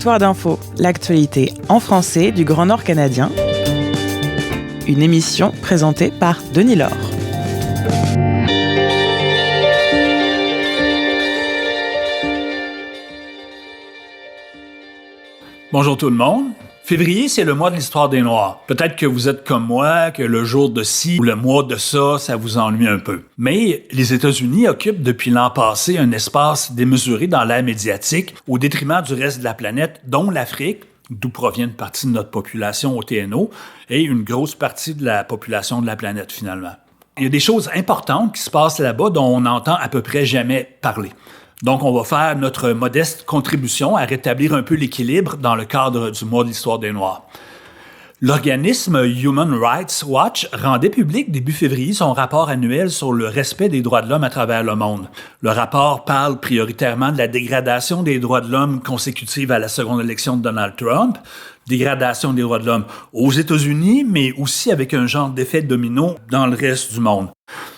Territoire d'info, l'actualité en français du Grand Nord canadien. Une émission présentée par Denis Laure. Bonjour tout le monde. Février, c'est le mois de l'histoire des Noirs. Peut-être que vous êtes comme moi, que le jour de ci ou le mois de ça, ça vous ennuie un peu. Mais les États-Unis occupent depuis l'an passé un espace démesuré dans l'ère médiatique au détriment du reste de la planète, dont l'Afrique, d'où provient une partie de notre population au TNO, et une grosse partie de la population de la planète finalement. Il y a des choses importantes qui se passent là-bas dont on n'entend à peu près jamais parler. Donc, on va faire notre modeste contribution à rétablir un peu l'équilibre dans le cadre du mois de l'histoire des Noirs. L'organisme Human Rights Watch rendait public début février son rapport annuel sur le respect des droits de l'homme à travers le monde. Le rapport parle prioritairement de la dégradation des droits de l'homme consécutive à la seconde élection de Donald Trump, dégradation des droits de l'homme aux États-Unis, mais aussi avec un genre d'effet domino dans le reste du monde.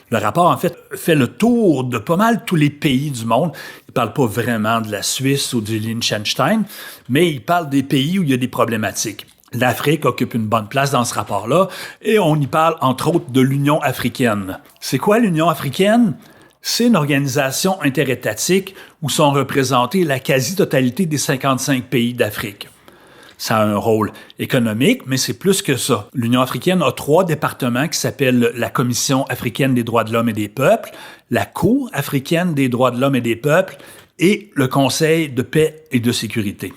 Le rapport, en fait le tour de pas mal tous les pays du monde. Il parle pas vraiment de la Suisse ou du Liechtenstein, mais il parle des pays où il y a des problématiques. L'Afrique occupe une bonne place dans ce rapport-là, et on y parle entre autres de l'Union africaine. C'est quoi l'Union africaine? C'est une organisation interétatique où sont représentés la quasi-totalité des 55 pays d'Afrique. Ça a un rôle économique, mais c'est plus que ça. L'Union africaine a 3 départements qui s'appellent la Commission africaine des droits de l'homme et des peuples, la Cour africaine des droits de l'homme et des peuples et le Conseil de paix et de sécurité.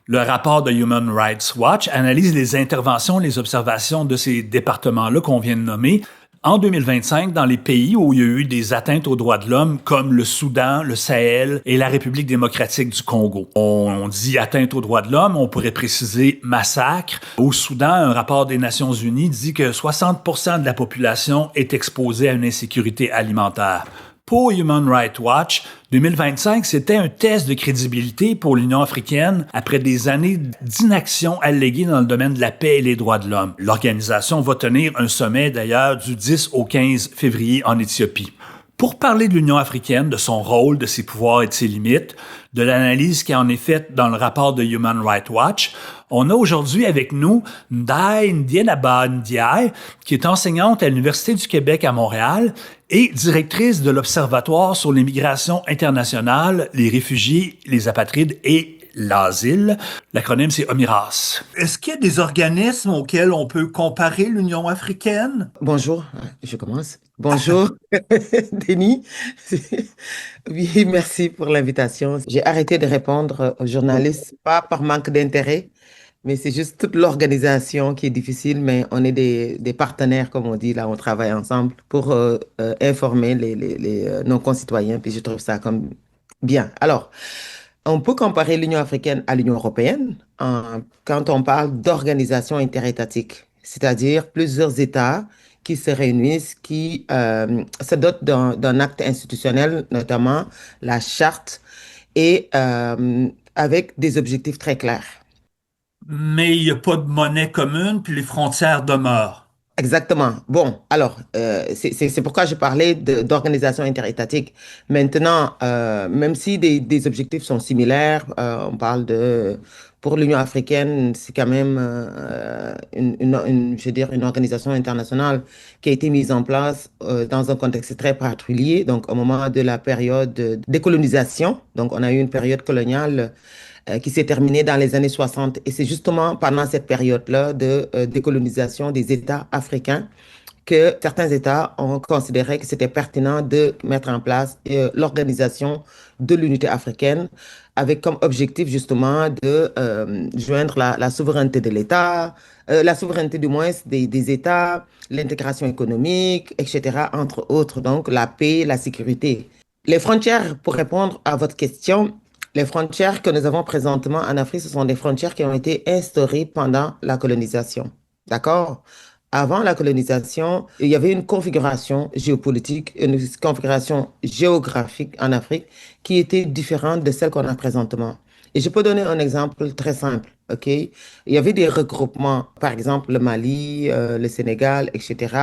Le rapport de Human Rights Watch analyse les interventions, les observations de ces départements-là qu'on vient de nommer en 2025 dans les pays où il y a eu des atteintes aux droits de l'homme comme le Soudan, le Sahel et la République démocratique du Congo. On dit atteinte aux droits de l'homme, on pourrait préciser massacre. Au Soudan, un rapport des Nations unies dit que 60% de la population est exposée à une insécurité alimentaire. Pour Human Rights Watch, 2025, c'était un test de crédibilité pour l'Union africaine après des années d'inaction alléguée dans le domaine de la paix et les droits de l'homme. L'organisation va tenir un sommet d'ailleurs du 10 au 15 février en Éthiopie. Pour parler de l'Union africaine, de son rôle, de ses pouvoirs et de ses limites, de l'analyse qui en est faite dans le rapport de Human Rights Watch, on a aujourd'hui avec nous Ndaye Ndiénaba Ndiaye, qui est enseignante à l'Université du Québec à Montréal et directrice de l'Observatoire sur l'immigration internationale, les réfugiés, les apatrides et l'asile. L'acronyme, c'est OMIRAS. Est-ce qu'il y a des organismes auxquels on peut comparer l'Union africaine? Bonjour, je commence. Bonjour, Denis. Oui, merci pour l'invitation. J'ai arrêté de répondre aux journalistes, pas par manque d'intérêt, mais c'est juste toute l'organisation qui est difficile, mais on est des partenaires, comme on dit, là, on travaille ensemble pour informer nos concitoyens, puis je trouve ça comme bien. Alors, on peut comparer l'Union africaine à l'Union européenne quand on parle d'organisation interétatique, c'est-à-dire plusieurs États qui se réunissent, qui se dotent d'un acte institutionnel, notamment la charte, et avec des objectifs très clairs. Mais il n'y a pas de monnaie commune, puis les frontières demeurent. Exactement. Bon, alors, c'est pourquoi je parlais d'organisation interétatique. Maintenant, même si des objectifs sont similaires, on parle pour l'Union africaine, c'est quand même je veux dire, une organisation internationale qui a été mise en place dans un contexte très particulier, donc au moment de la période de décolonisation. Donc, on a eu une période coloniale qui s'est terminée dans les années 60. Et c'est justement pendant cette période-là de décolonisation des États africains que certains États ont considéré que c'était pertinent de mettre en place l'organisation de l'unité africaine avec comme objectif justement de joindre la souveraineté de l'État, la souveraineté du moins des États, l'intégration économique, etc., entre autres, donc la paix, la sécurité. Les frontières, pour répondre à votre question, les frontières que nous avons présentement en Afrique, ce sont des frontières qui ont été instaurées pendant la colonisation. D'accord? Avant la colonisation, il y avait une configuration géopolitique, une configuration géographique en Afrique qui était différente de celle qu'on a présentement. Et je peux donner un exemple très simple, OK? Il y avait des regroupements, par exemple le Mali, le Sénégal, etc.,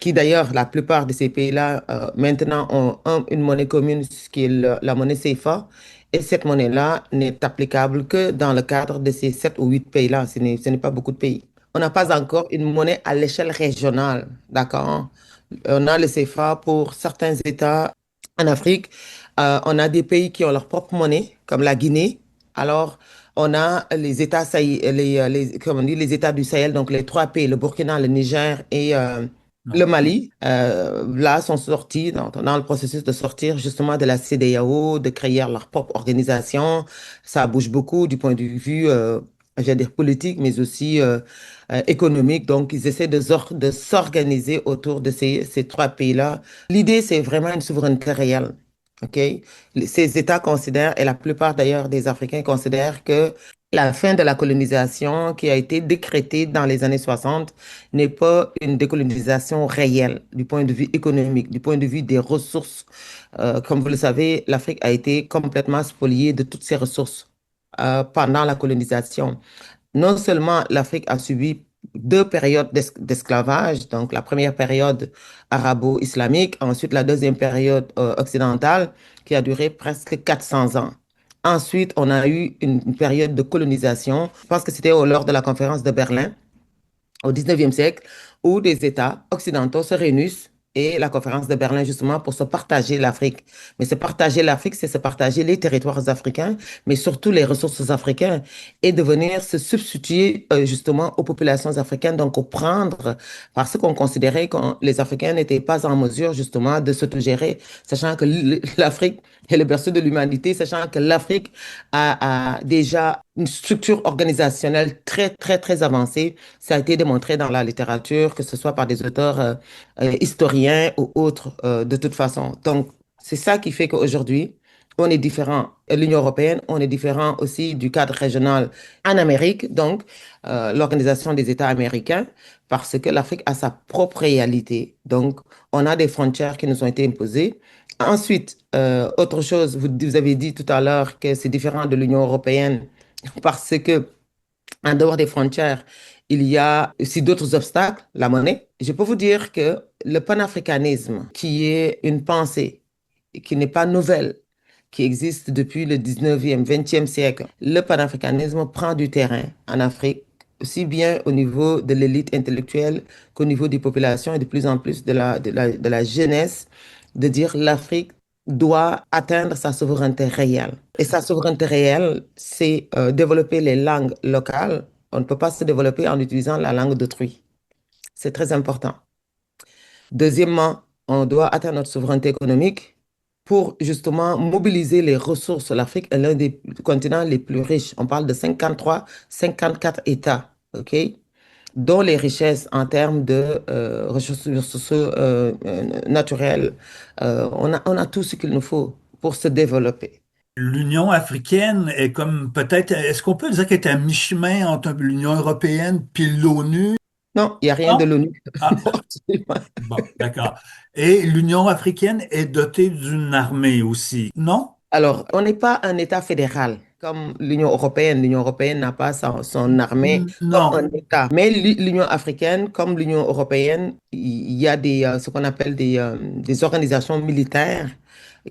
qui d'ailleurs, la plupart de ces pays-là, maintenant ont une monnaie commune, ce qui est la monnaie CFA, Et cette monnaie-là n'est applicable que dans le cadre de ces 7 ou 8 pays-là. Ce n'est pas beaucoup de pays. On n'a pas encore une monnaie à l'échelle régionale, d'accord? On a le CFA pour certains États en Afrique. On a des pays qui ont leur propre monnaie, comme la Guinée. Alors, on a les États, comment on dit, les États du Sahel, donc les 3 pays, le Burkina, le Niger et Non. le Mali, là, sont sortis dans le processus de sortir justement de la CEDEAO, de créer leur propre organisation. Ça bouge beaucoup du point de vue, je vais dire politique, mais aussi économique. Donc, ils essaient de s'organiser autour de ces 3 pays-là. L'idée, c'est vraiment une souveraineté réelle. OK? Ces États considèrent, et la plupart d'ailleurs des Africains considèrent que la fin de la colonisation qui a été décrétée dans les années 60 n'est pas une décolonisation réelle du point de vue économique, du point de vue des ressources. Comme vous le savez, l'Afrique a été complètement spoliée de toutes ses ressources pendant la colonisation. Non seulement l'Afrique a subi 2 périodes d'esclavage, donc la première période arabo-islamique, ensuite la deuxième période occidentale qui a duré presque 400 ans. Ensuite, on a eu une période de colonisation, je pense que c'était lors de la conférence de Berlin, au 19e siècle, où des États occidentaux se réunissent et la conférence de Berlin, justement, pour se partager l'Afrique. Mais se partager l'Afrique, c'est se partager les territoires africains, mais surtout les ressources africaines, et de venir se substituer, justement, aux populations africaines, donc au prendre, parce qu'on considérait que les Africains n'étaient pas en mesure, justement, de s'autogérer, sachant que l'Afrique est le berceau de l'humanité, sachant que l'Afrique a déjà une structure organisationnelle très, très, très avancée. Ça a été démontré dans la littérature, que ce soit par des auteurs historiens ou autres, de toute façon. Donc, c'est ça qui fait qu'aujourd'hui, on est différent. Et l'Union européenne, on est différent aussi du cadre régional en Amérique, donc l'Organisation des États américains, parce que l'Afrique a sa propre réalité. Donc, on a des frontières qui nous ont été imposées. Ensuite, autre chose, vous avez dit tout à l'heure que c'est différent de l'Union européenne parce que en dehors des frontières, il y a aussi d'autres obstacles, la monnaie. Je peux vous dire que le panafricanisme, qui est une pensée qui n'est pas nouvelle, qui existe depuis le 19e, 20e siècle, le panafricanisme prend du terrain en Afrique, aussi bien au niveau de l'élite intellectuelle qu'au niveau des populations et de plus en plus de la jeunesse, de dire l'Afrique doit atteindre sa souveraineté réelle. Et sa souveraineté réelle, c'est développer les langues locales. On ne peut pas se développer en utilisant la langue d'autrui. C'est très important. Deuxièmement, on doit atteindre notre souveraineté économique pour justement mobiliser les ressources. L'Afrique est l'un des continents les plus riches. On parle de 53, 54 États, OK? Dont les richesses en termes de ressources naturelles. On a tout ce qu'il nous faut pour se développer. L'Union africaine est comme peut-être, est-ce qu'on peut dire qu'elle est à mi-chemin entre l'Union européenne puis l'ONU? Non, il n'y a rien de Non? l'ONU. Ah, Non, absolument. bon, d'accord. Et l'Union africaine est dotée d'une armée aussi, non? Alors, on n'est pas un État fédéral comme l'Union européenne. L'Union européenne n'a pas son armée comme Non. un État. Mais l'Union africaine, comme l'Union européenne, il y a ce qu'on appelle des organisations militaires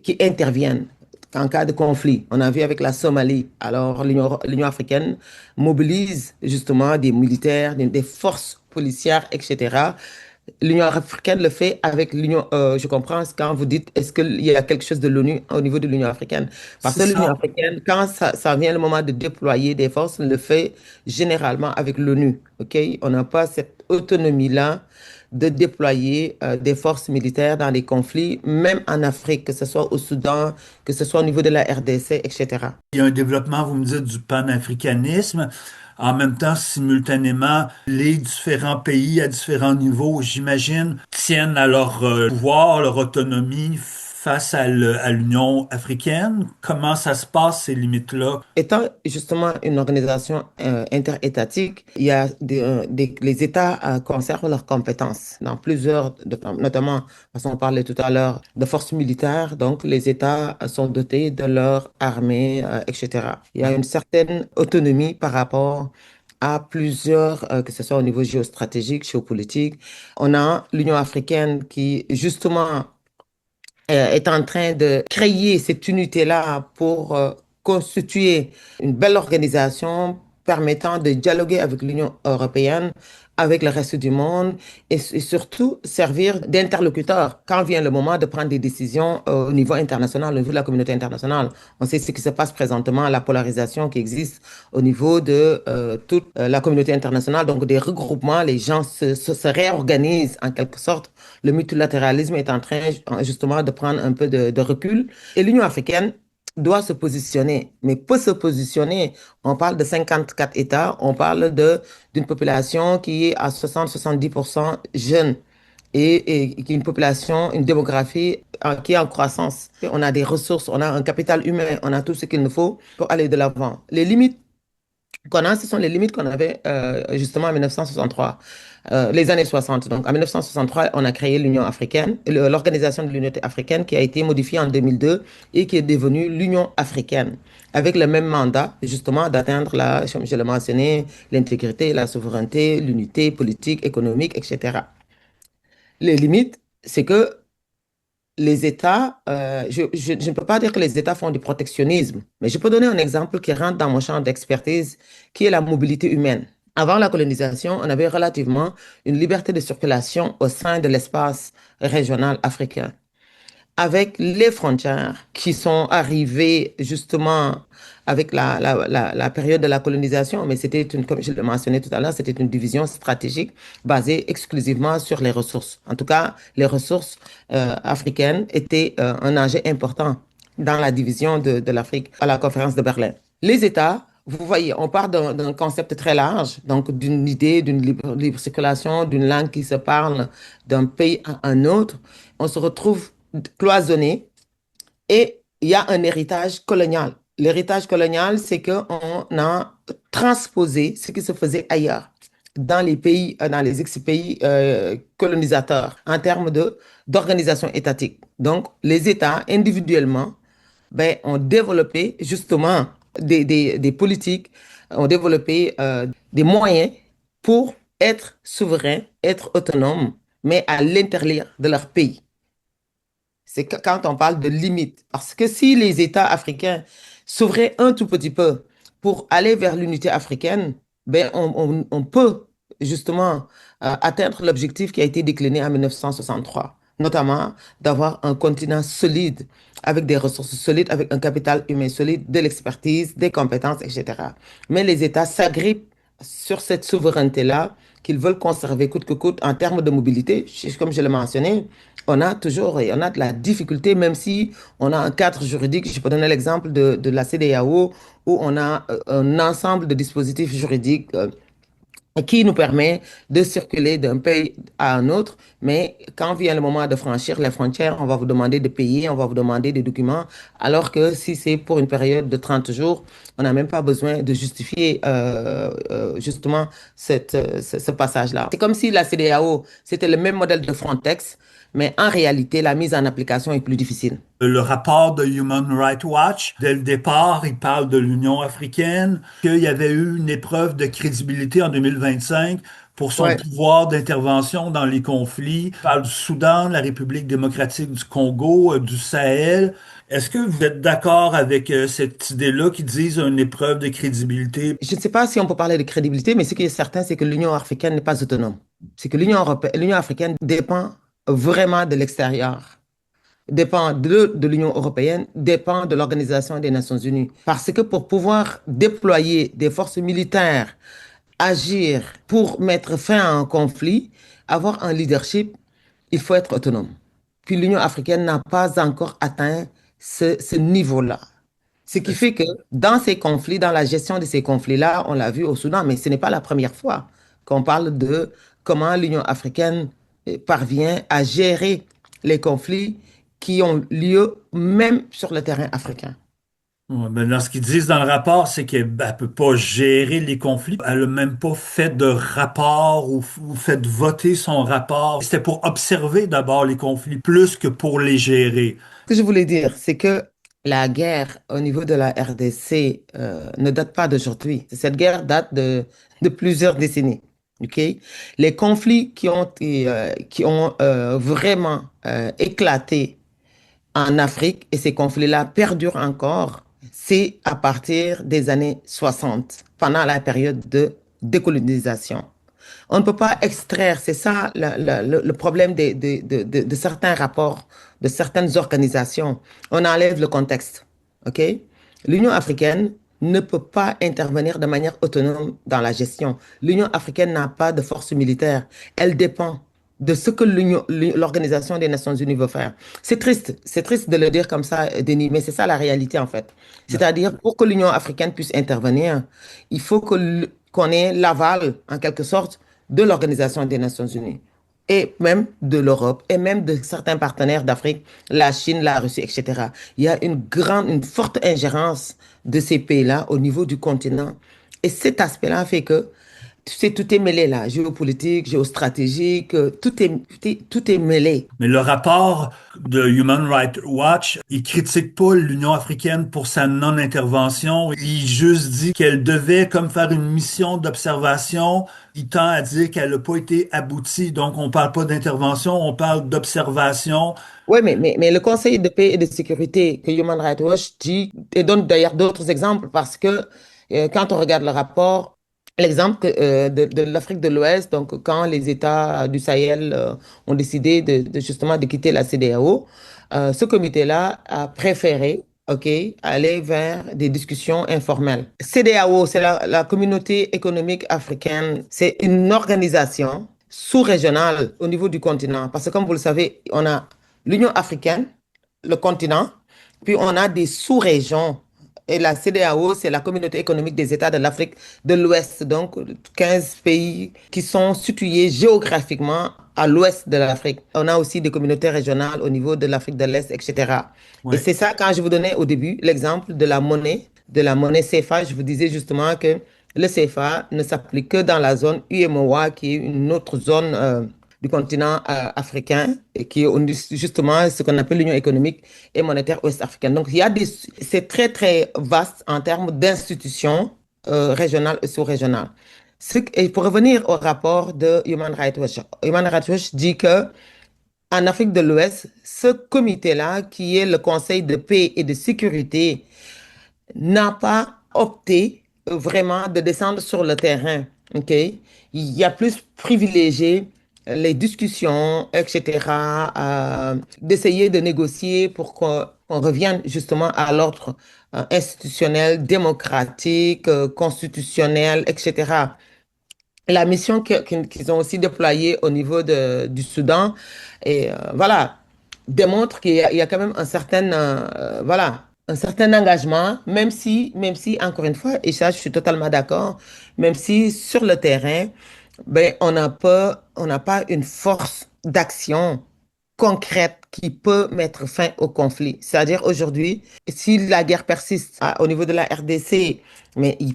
qui interviennent en cas de conflit. On a vu avec la Somalie. Alors, l'Union africaine mobilise justement des militaires, des forces policières, etc. L'Union africaine le fait avec l'Union. Je comprends quand vous dites est-ce qu'il y a quelque chose de l'ONU au niveau de l'Union africaine? Parce C'est que l'Union ça. africaine, quand ça vient le moment de déployer des forces, le fait généralement avec l'ONU. OK? On n'a pas cette autonomie-là de déployer des forces militaires dans les conflits, même en Afrique, que ce soit au Soudan, que ce soit au niveau de la RDC, etc. Il y a un développement, vous me dites, du panafricanisme. En même temps, simultanément, les différents pays à différents niveaux, j'imagine, tiennent à leur pouvoir, leur autonomie face à l'Union africaine. Comment ça se passe, ces limites-là? Étant justement une organisation interétatique, il y a les États conservent leurs compétences dans plusieurs, notamment, parce qu'on parlait tout à l'heure de forces militaires, donc les États sont dotés de leur armée, etc. Il y a une certaine autonomie par rapport à plusieurs, que ce soit au niveau géostratégique, géopolitique. On a l'Union africaine qui, justement, est en train de créer cette unité-là pour constituer une belle organisation permettant de dialoguer avec l'Union européenne, avec le reste du monde et surtout servir d'interlocuteur quand vient le moment de prendre des décisions au niveau international, au niveau de la communauté internationale. On sait ce qui se passe présentement, la polarisation qui existe au niveau de toute la communauté internationale, donc des regroupements, les gens se réorganisent en quelque sorte. Le multilatéralisme est en train justement de prendre un peu de recul et l'Union africaine doit se positionner, mais peut se positionner. On parle de 54 États, on parle d'une population qui est à 60-70% jeune et qui est une population, une démographie qui est en croissance. On a des ressources, on a un capital humain, on a tout ce qu'il nous faut pour aller de l'avant. Les limites qu'on a, ce sont les limites qu'on avait justement en 1963, les années 60. Donc en 1963, on a créé l'Union africaine, l'Organisation de l'Unité africaine qui a été modifiée en 2002 et qui est devenue l'Union africaine, avec le même mandat justement d'atteindre, comme je l'ai mentionné, l'intégrité, la souveraineté, l'unité politique, économique, etc. Les limites, c'est que les États, je ne peux pas dire que les États font du protectionnisme, mais je peux donner un exemple qui rentre dans mon champ d'expertise, qui est la mobilité humaine. Avant la colonisation, on avait relativement une liberté de circulation au sein de l'espace régional africain avec les frontières qui sont arrivées justement avec la période de la colonisation, mais c'était comme je le mentionnais tout à l'heure, c'était une division stratégique basée exclusivement sur les ressources. En tout cas, les ressources africaines étaient un enjeu important dans la division de l'Afrique à la conférence de Berlin. Les États, vous voyez, on part d'un concept très large, donc d'une idée, d'une libre circulation, d'une langue qui se parle d'un pays à un autre. On se retrouve cloisonné et il y a un héritage colonial. L'héritage colonial, c'est qu'on a transposé ce qui se faisait ailleurs, dans les pays, dans les ex-pays colonisateurs, en termes d'organisation étatique. Donc, les États, individuellement, ben, ont développé justement des politiques, ont développé des moyens pour être souverains, être autonomes, mais à l'intérieur de leur pays. C'est quand on parle de limites. Parce que si les États africains s'ouvraient un tout petit peu pour aller vers l'unité africaine, ben on peut justement atteindre l'objectif qui a été décliné en 1963, notamment d'avoir un continent solide, avec des ressources solides, avec un capital humain solide, de l'expertise, des compétences, etc. Mais les États s'agrippent sur cette souveraineté-là qu'ils veulent conserver coûte que coûte en termes de mobilité. Comme je l'ai mentionné, on a de la difficulté, même si on a un cadre juridique. Je peux donner l'exemple de la CEDEAO, où on a un ensemble de dispositifs juridiques qui nous permet de circuler d'un pays à un autre. Mais quand vient le moment de franchir les frontières, on va vous demander de payer, on va vous demander des documents, alors que si c'est pour une période de 30 jours, on n'a même pas besoin de justifier justement ce passage-là. C'est comme si la CEDEAO, c'était le même modèle de Frontex, mais en réalité, la mise en application est plus difficile. Le rapport de Human Rights Watch, dès le départ, il parle de l'Union africaine, qu'il y avait eu une épreuve de crédibilité en 2025 pour son Ouais. pouvoir d'intervention dans les conflits. Il parle du Soudan, de la République démocratique du Congo, du Sahel. Est-ce que vous êtes d'accord avec cette idée-là qui disent une épreuve de crédibilité? Je ne sais pas si on peut parler de crédibilité, mais ce qui est certain, c'est que l'Union africaine n'est pas autonome. C'est que l'Union africaine dépend vraiment de l'extérieur, dépend de l'Union européenne, dépend de l'Organisation des Nations Unies. Parce que pour pouvoir déployer des forces militaires, agir pour mettre fin à un conflit, avoir un leadership, il faut être autonome. Puis l'Union africaine n'a pas encore atteint ce niveau-là. Ce qui fait que dans ces conflits, dans la gestion de ces conflits-là, on l'a vu au Soudan, mais ce n'est pas la première fois qu'on parle de comment l'Union africaine parvient à gérer les conflits qui ont lieu même sur le terrain africain. Ouais, ben dans ce qu'ils disent dans le rapport, c'est qu'elle ne peut pas gérer les conflits. Elle n'a même pas fait de rapport ou fait voter son rapport. C'était pour observer d'abord les conflits plus que pour les gérer. Ce que je voulais dire, c'est que la guerre au niveau de la RDC ne date pas d'aujourd'hui. Cette guerre date de plusieurs décennies. OK? Les conflits qui ont vraiment éclaté en Afrique, et ces conflits-là perdurent encore, c'est à partir des années 60, pendant la période de décolonisation. On ne peut pas extraire, c'est ça le problème de certains rapports, de certaines organisations. On enlève le contexte, OK? L'Union africaine ne peut pas intervenir de manière autonome dans la gestion. L'Union africaine n'a pas de force militaire. Elle dépend de ce que l'Organisation des Nations Unies veut faire. C'est triste de le dire comme ça, Denis, mais c'est ça la réalité en fait. C'est-à-dire, pour que l'Union africaine puisse intervenir, il faut qu'on ait l'aval, en quelque sorte, de l'Organisation des Nations Unies et même de l'Europe et même de certains partenaires d'Afrique, la Chine, la Russie, etc. Il y a une forte ingérence de ces pays-là au niveau du continent. Et cet aspect-là fait que tu sais, tout est mêlé là, géopolitique, géostratégique, tout est mêlé. Mais le rapport de Human Rights Watch, il critique pas l'Union africaine pour sa non-intervention. Il juste dit qu'elle devait comme faire une mission d'observation. Il tend à dire qu'elle n'a pas été aboutie. Donc, on parle pas d'intervention, on parle d'observation. Oui, mais le Conseil de paix et de sécurité que Human Rights Watch dit, et donne d'ailleurs d'autres exemples, parce que quand on regarde le rapport, l'exemple de l'Afrique de l'Ouest, donc quand les États du Sahel ont décidé justement de quitter la CEDEAO, ce comité-là a préféré, OK, aller vers des discussions informelles. CEDEAO, c'est la Communauté économique africaine, c'est une organisation sous-régionale au niveau du continent, parce que comme vous le savez, on a l'Union africaine, le continent, puis on a des sous-régions. Et la CEDEAO, c'est la Communauté économique des États de l'Afrique de l'Ouest, donc 15 pays qui sont situés géographiquement à l'ouest de l'Afrique. On a aussi des communautés régionales au niveau de l'Afrique de l'Est, etc. Et Ouais. c'est ça, quand je vous donnais au début l'exemple de la monnaie CFA, je vous disais justement que le CFA ne s'applique que dans la zone UEMOA, qui est une autre zone du continent africain, et qui est justement ce qu'on appelle l'Union économique et monétaire ouest-africaine. Donc, c'est très, très vaste en termes d'institutions régionales et sous-régionales. Et pour revenir au rapport de Human Rights Watch dit que en Afrique de l'Ouest, ce comité-là, qui est le Conseil de paix et de sécurité, n'a pas opté vraiment de descendre sur le terrain. OK? Il y a plus privilégié les discussions, etc., d'essayer de négocier pour qu'on revienne justement à l'ordre institutionnel, démocratique, constitutionnel, etc. La mission qu'ils ont aussi déployée au niveau du Soudan, et voilà, démontre qu'il y a quand même voilà, un certain engagement, même si, encore une fois, et ça, je suis totalement d'accord, même si sur le terrain, ben, on n'a pas une force d'action concrète qui peut mettre fin au conflit. C'est-à-dire aujourd'hui, si la guerre persiste au niveau de la RDC,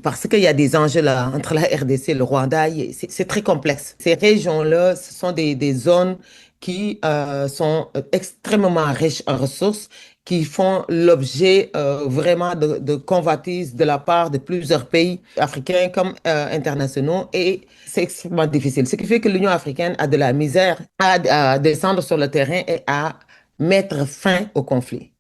parce qu'il y a des enjeux là entre la RDC et le Rwanda, c'est très complexe. Ces régions-là, ce sont des zones qui sont extrêmement riches en ressources, qui font l'objet vraiment de convoitises de la part de plusieurs pays africains comme internationaux, et c'est extrêmement difficile. Ce qui fait que l'Union africaine a de la misère à descendre sur le terrain et à mettre fin au conflit.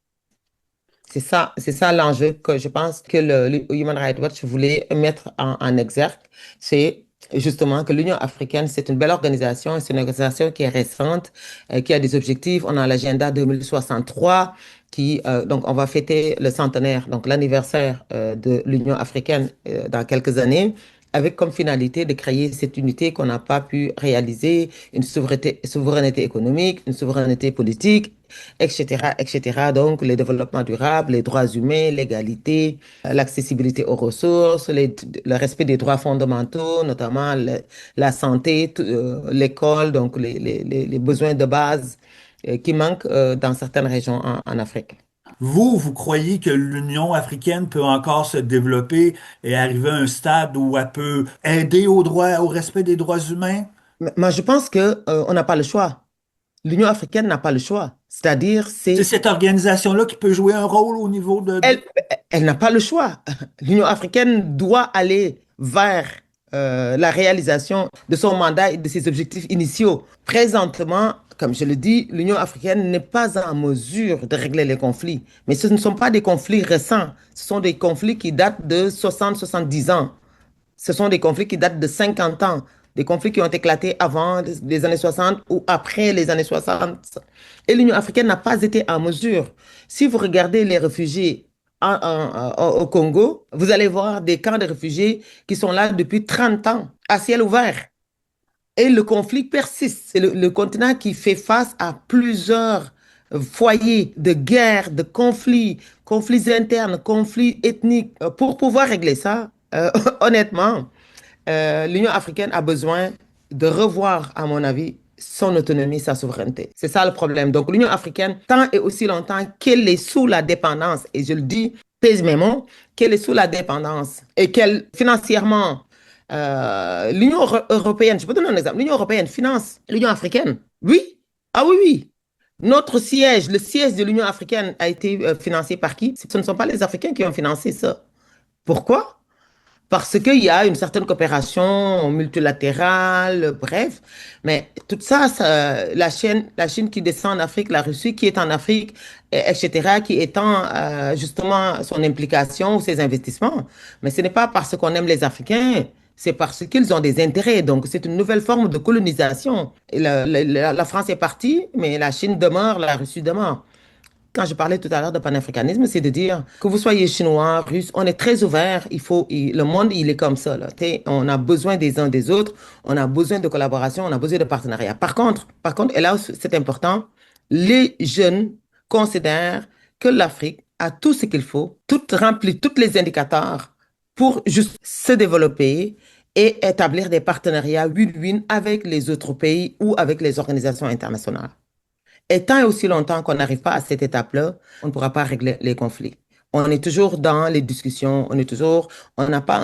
C'est ça l'enjeu que je pense que le Human Rights Watch voulait mettre en exergue. C'est justement que l'Union africaine, c'est une belle organisation, c'est une organisation qui est récente, qui a des objectifs. On a l'agenda 2063 donc on va fêter le centenaire, donc l'anniversaire de l'Union africaine dans quelques années, avec comme finalité de créer cette unité qu'on n'a pas pu réaliser, une souveraineté économique, une souveraineté politique, etc., etc. Donc, le développement durable, les droits humains, l'égalité, l'accessibilité aux ressources, le respect des droits fondamentaux, notamment la santé, l'école, donc les besoins de base qui manquent dans certaines régions en Afrique. Vous croyez que l'Union africaine peut encore se développer et arriver à un stade où elle peut aider au respect des droits humains? Mais je pense que on n'a pas le choix. L'Union africaine n'a pas le choix. C'est-à-dire, C'est cette organisation-là qui peut jouer un rôle au niveau elle, elle n'a pas le choix. L'Union africaine doit aller vers la réalisation de son mandat et de ses objectifs initiaux. Présentement, comme je le dis, l'Union africaine n'est pas en mesure de régler les conflits. Mais ce ne sont pas des conflits récents, ce sont des conflits qui datent de 60-70 ans. Ce sont des conflits qui datent de 50 ans, des conflits qui ont éclaté avant les années 60 ou après les années 60. Et l'Union africaine n'a pas été en mesure. Si vous regardez les réfugiés au Congo, vous allez voir des camps de réfugiés qui sont là depuis 30 ans, à ciel ouvert. Et le conflit persiste. C'est le continent qui fait face à plusieurs foyers de guerre, de conflits, conflits internes, conflits ethniques. Pour pouvoir régler ça, honnêtement, l'Union africaine a besoin de revoir, à mon avis, son autonomie, sa souveraineté. C'est ça le problème. Donc, l'Union africaine, tant et aussi longtemps qu'elle est sous la dépendance, et je le dis, pèse mes mots, qu'elle est sous la dépendance et qu'elle, financièrement, l'Union européenne, je peux donner un exemple, l'Union européenne finance l'Union africaine. Oui, ah oui, oui. Notre siège, le siège de l'Union africaine a été financé par qui? Ce ne sont pas les Africains qui ont financé ça. Pourquoi? Parce qu'il y a une certaine coopération multilatérale, bref. Mais tout ça, la Chine qui descend en Afrique, la Russie qui est en Afrique, etc., qui étend justement son implication ou ses investissements. Mais ce n'est pas parce qu'on aime les Africains, c'est parce qu'ils ont des intérêts. Donc, c'est une nouvelle forme de colonisation. Et la France est partie, mais la Chine demeure, la Russie demeure. Quand je parlais tout à l'heure de panafricanisme, c'est de dire que vous soyez chinois, russe, on est très ouvert. Le monde, il est comme ça, là. On a besoin des uns des autres, on a besoin de collaboration, on a besoin de partenariat. Par contre, et là, c'est important, les jeunes considèrent que l'Afrique a tout ce qu'il faut, tout remplit tous les indicateurs pour juste se développer et établir des partenariats win-win avec les autres pays ou avec les organisations internationales. Et tant et aussi longtemps qu'on n'arrive pas à cette étape-là, on ne pourra pas régler les conflits. On est toujours dans les discussions, on n'a pas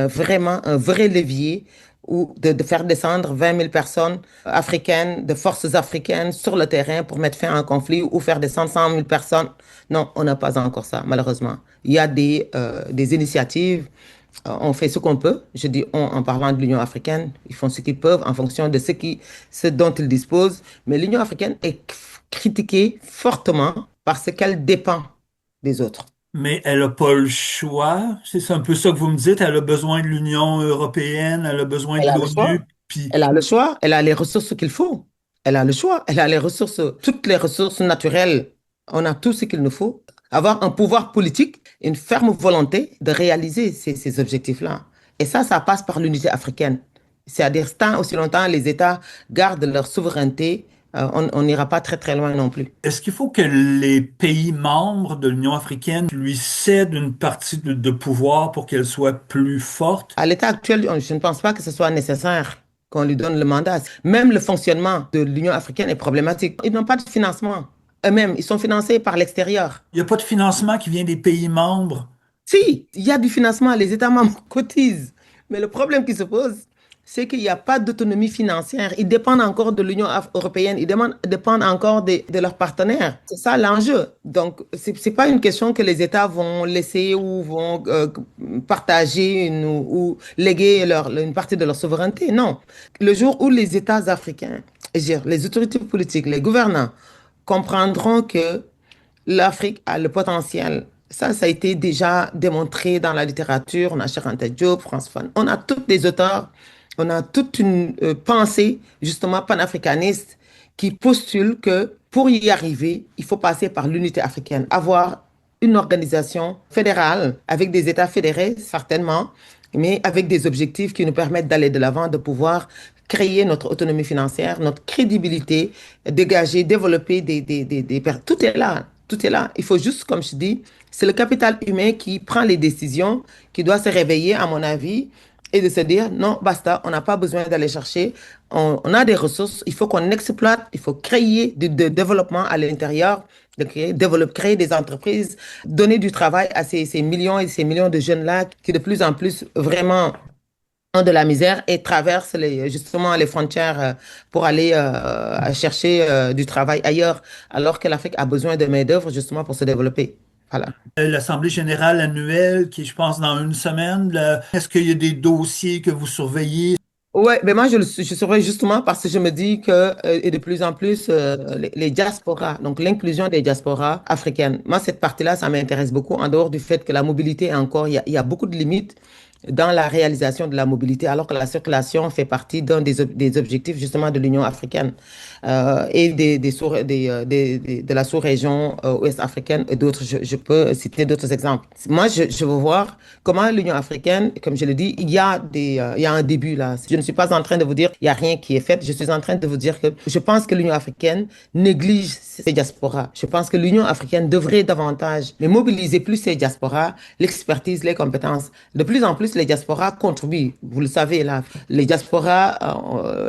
vraiment un vrai levier ou de faire descendre 20 000 personnes africaines, de forces africaines sur le terrain pour mettre fin à un conflit ou faire descendre 100 000 personnes. Non, on n'a pas encore ça, malheureusement. Il y a des initiatives. On fait ce qu'on peut. Je dis on en parlant de l'Union africaine. Ils font ce qu'ils peuvent en fonction de ce dont ils disposent. Mais l'Union africaine est critiquée fortement parce qu'elle dépend des autres. Mais elle n'a pas le choix. C'est un peu ça que vous me dites. Elle a besoin de l'Union européenne, elle a besoin Elle de a le choix. l'ONU. Puis, Elle a le choix. Elle a les ressources qu'il faut. Elle a le choix. Elle a les ressources, toutes les ressources naturelles. On a tout ce qu'il nous faut. Avoir un pouvoir politique, une ferme volonté de réaliser ces objectifs-là. Et ça passe par l'unité africaine. C'est-à-dire, tant aussi longtemps les États gardent leur souveraineté, on n'ira pas très très loin non plus. est-ce qu'il faut que les pays membres de l'Union africaine lui cèdent une partie de pouvoir pour qu'elle soit plus forte? À l'état actuel, je ne pense pas que ce soit nécessaire qu'on lui donne le mandat. Même le fonctionnement de l'Union africaine est problématique. Ils n'ont pas de financement. Eux-mêmes, ils sont financés par l'extérieur. Il n'y a pas de financement qui vient des pays membres. Si, il y a du financement, les États membres cotisent. Mais le problème qui se pose, c'est qu'il n'y a pas d'autonomie financière. Ils dépendent encore de l'Union européenne, dépendent encore de leurs partenaires. C'est ça l'enjeu. Donc, ce n'est pas une question que les États vont laisser ou vont partager ou léguer une partie de leur souveraineté. Non. Le jour où les États africains, les autorités politiques, les gouvernants comprendront que l'Afrique a le potentiel. Ça a été déjà démontré dans la littérature. On a Cheikh Anta Diop, Frantz Fanon. On a tous des auteurs, on a toute une pensée justement panafricaniste qui postule que pour y arriver, il faut passer par l'unité africaine, avoir une organisation fédérale avec des États fédérés, certainement, mais avec des objectifs qui nous permettent d'aller de l'avant, de pouvoir créer notre autonomie financière, notre crédibilité, dégager, développer tout est là. Tout est là. Il faut juste, comme je dis, c'est le capital humain qui prend les décisions, qui doit se réveiller, à mon avis, et de se dire, non, basta, on n'a pas besoin d'aller chercher. On a des ressources, il faut qu'on exploite, il faut créer du développement à l'intérieur, créer des entreprises, donner du travail à ces millions et ces millions de jeunes-là qui de plus en plus vraiment ont de la misère et traversent justement les frontières pour aller chercher du travail ailleurs, alors que l'Afrique a besoin de main-d'œuvre justement pour se développer. Voilà. L'Assemblée générale annuelle, qui est, je pense, dans une semaine, est-ce qu'il y a des dossiers que vous surveillez? Ouais, mais moi je serais justement parce que je me dis que et de plus en plus les diasporas, donc l'inclusion des diasporas africaines. Moi cette partie-là, ça m'intéresse beaucoup en dehors du fait que la mobilité est encore, il y a beaucoup de limites dans la réalisation de la mobilité, alors que la circulation fait partie d'un des objectifs justement de l'Union africaine et de la sous-région ouest africaine et d'autres. Je peux citer d'autres exemples. Moi, je veux voir comment l'Union africaine, comme je le dis, il y a un début là. Je ne suis pas en train de vous dire il n'y a rien qui est fait. Je suis en train de vous dire que je pense que l'Union africaine néglige ces diasporas. Je pense que l'Union africaine devrait davantage mais mobiliser plus ces diasporas, l'expertise, les compétences. De plus en plus, les diasporas contribuent. Vous le savez là, les diasporas,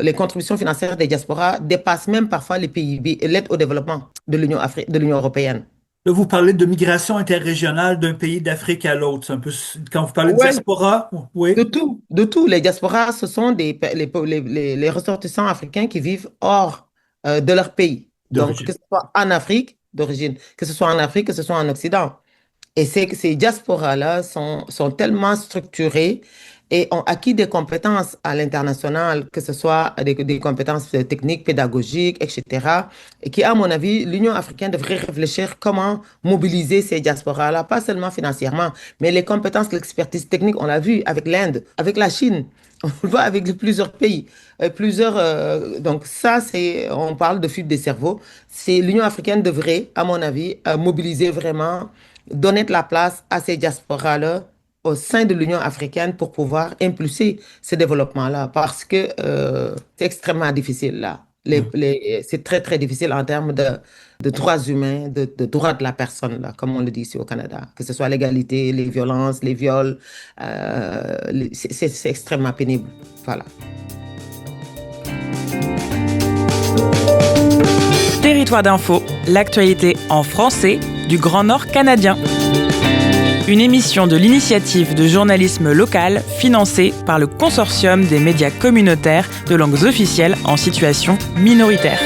les contributions financières des diasporas dépassent même parfois les PIB, l'aide au développement de l'Union européenne. Là, vous parlez de migration interrégionale d'un pays d'Afrique à l'autre. C'est un peu, quand vous parlez de Ouais, diaspora, de oui, tout, de tout. Les diasporas, ce sont les ressortissants africains qui vivent hors de leur pays. Donc, que d'origine. ce soit en Afrique d'origine, que ce soit en Afrique, que ce soit en Occident. Et ces diasporas-là sont tellement structurées et ont acquis des compétences à l'international, que ce soit des compétences techniques, pédagogiques, etc. Et qui, à mon avis, l'Union africaine devrait réfléchir comment mobiliser ces diasporas-là, pas seulement financièrement, mais les compétences, l'expertise technique, on l'a vu avec l'Inde, avec la Chine. On le voit avec plusieurs pays, donc ça, on parle de fuite des cerveaux. L'Union africaine devrait, à mon avis, mobiliser vraiment donner de la place à ces diasporas-là au sein de l'Union africaine pour pouvoir impulser ce développement-là parce que c'est extrêmement difficile là. C'est très, très difficile en termes de droits humains, de droits de la personne, là, comme on le dit ici au Canada. Que ce soit l'égalité, les violences, les viols, c'est extrêmement pénible. Voilà. Territoire d'info, l'actualité en français du Grand Nord canadien. Une émission de l'initiative de journalisme local financée par le Consortium des médias communautaires de langues officielles en situation minoritaire.